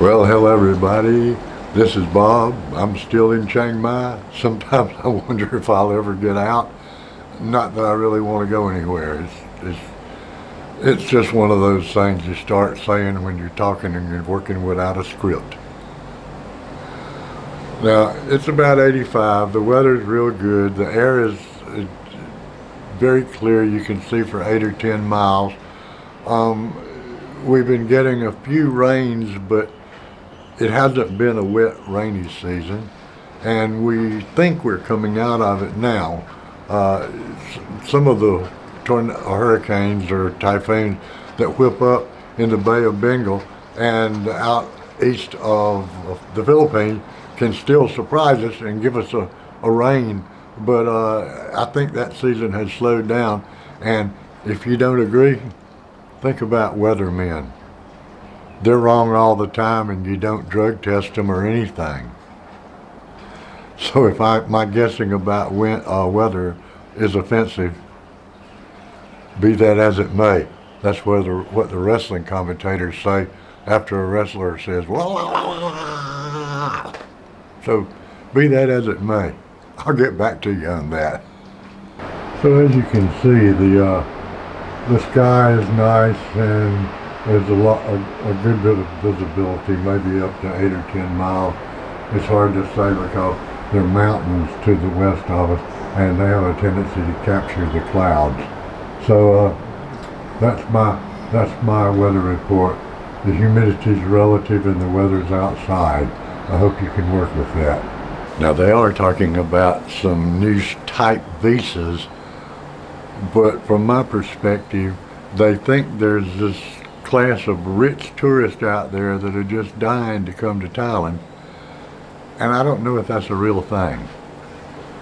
Well, hello everybody. This is Bob. I'm still in Chiang Mai. Sometimes I wonder if I'll ever get out. Not that I really want to go anywhere. It's just one of those things you start saying when you're talking and you're working without a script. Now, it's about 85. The weather's real good. The air is very clear. You can see for 8 or 10 miles. Um, we've been getting a few rains, but it hasn't been a wet, rainy season, and we think we're coming out of it now. Some of the hurricanes or typhoons that whip up in the Bay of Bengal and out east of the Philippines can still surprise us and give us a rain. But I think that season has slowed down, and if you don't agree, think about weathermen. They're wrong all the time, and you don't drug test them or anything. So if my guessing about weather is offensive, be that as it may, that's what the wrestling commentators say after a wrestler says, "Wah." So be that as it may. I'll get back to you on that. So as you can see, the sky is nice, and there's a good bit of visibility, maybe up to 8 or 10 miles. It's hard to say because there are mountains to the west of us, and they have a tendency to capture the clouds. So that's my weather report. The humidity's relative and the weather's outside. I hope you can work with that. Now they are talking about some niche type visas, but from my perspective, they think there's this class of rich tourists out there that are just dying to come to Thailand, and I don't know if that's a real thing.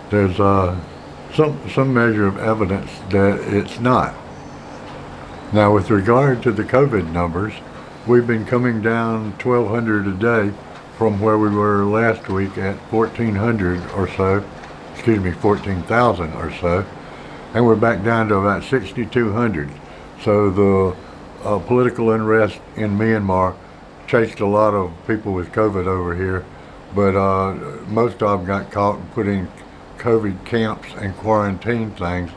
There's some measure of evidence that it's not. Now, with regard to the COVID numbers, we've been coming down 1,200 a day from where we were last week at 1,400 or so, 14,000 or so, and we're back down to about 6,200. So the political unrest in Myanmar chased a lot of people with COVID over here, but most of them got caught and put in COVID camps and quarantine things.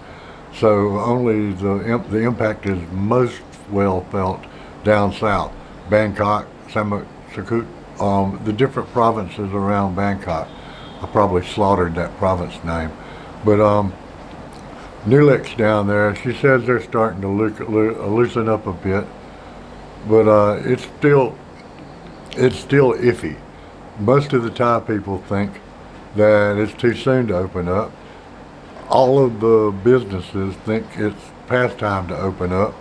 So only the impact is most well felt down south, Bangkok, Samut Sakut, the different provinces around Bangkok. I probably slaughtered that province name, but Nulik's down there. She says they're starting to loosen up a bit, but it's still iffy. Most of the Thai people think that it's too soon to open up. All of the businesses think it's past time to open up,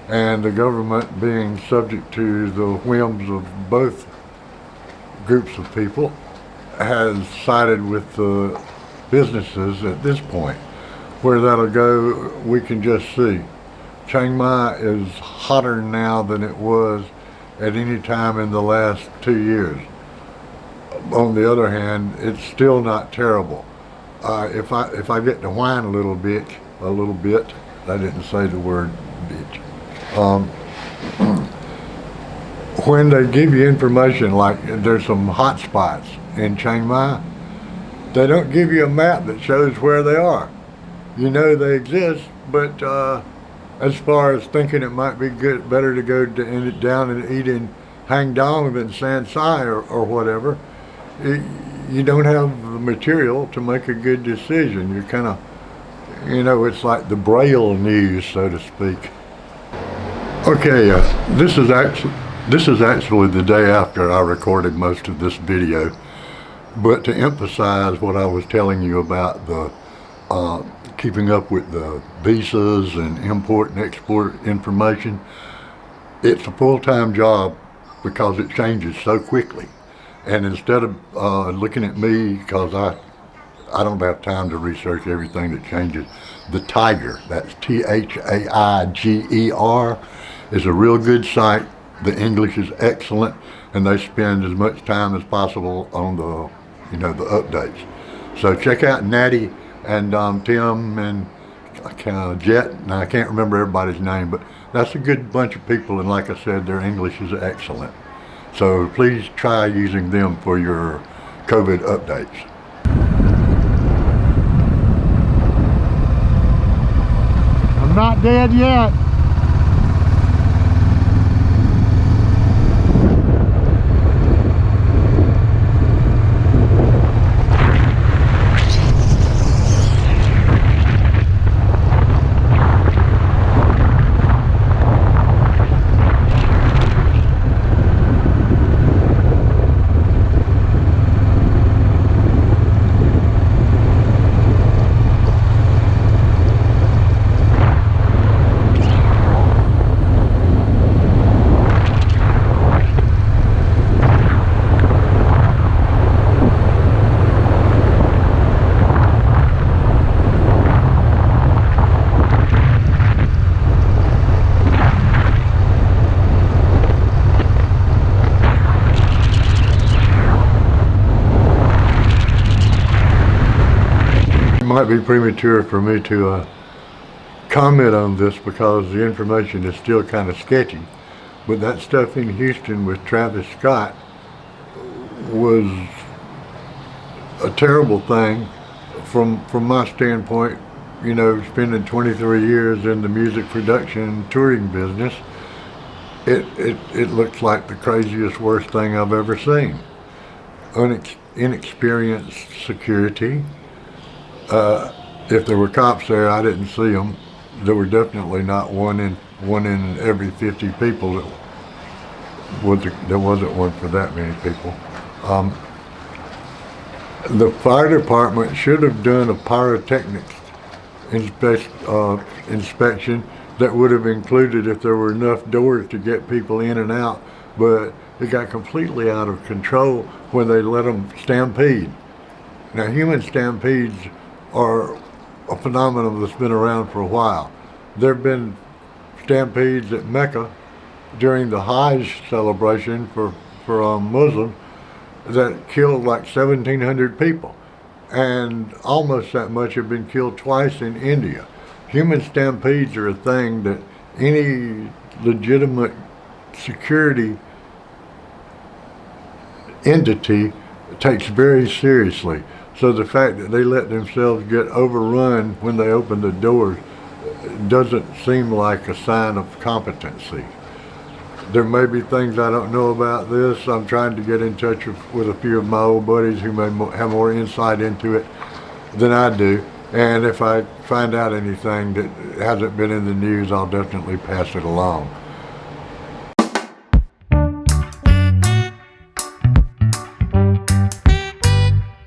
and the government, being subject to the whims of both groups of people, has sided with the businesses at this point. Where that'll go, we can just see. Chiang Mai is hotter now than it was at any time in the last 2 years. On the other hand, it's still not terrible. If I get to whine a little bit, I didn't say the word bitch. When they give you information like there's some hot spots in Chiang Mai, they don't give you a map that shows where they are. You know they exist, but as far as thinking it might be better to go down and eat in Hang Dong than San Sai or whatever, you don't have the material to make a good decision. You're kind of, it's like the Braille news, so to speak. Okay, this is actually the day after I recorded most of this video, but to emphasize what I was telling you about the keeping up with the visas and import and export information, it's a full-time job because it changes so quickly. And instead of looking at me, because I don't have time to research everything that changes, the Thaiger, that's Thaiger, is a real good site. The English is excellent, and they spend as much time as possible on the updates. So check out Nattie and Tim and Jet, and I can't remember everybody's name, but that's a good bunch of people, and like I said, their English is excellent. So please try using them for your COVID updates. I'm not dead yet. It might be premature for me to comment on this because the information is still kind of sketchy, but that stuff in Houston with Travis Scott was a terrible thing from my standpoint. You know, spending 23 years in the music production touring business, it looks like the craziest, worst thing I've ever seen. Inexperienced security. If there were cops there, I didn't see them. There were definitely not one in every 50 people. There wasn't one for that many people. The fire department should have done a pyrotechnics inspection that would have included if there were enough doors to get people in and out, but it got completely out of control when they let them stampede. Now, human stampedes are a phenomenon that's been around for a while. There have been stampedes at Mecca during the Hajj celebration for Muslims that killed like 1,700 people, and almost that much have been killed twice in India. Human stampedes are a thing that any legitimate security entity takes very seriously. So the fact that they let themselves get overrun when they open the doors doesn't seem like a sign of competency. There may be things I don't know about this. I'm trying to get in touch with a few of my old buddies who may have more insight into it than I do. And if I find out anything that hasn't been in the news, I'll definitely pass it along.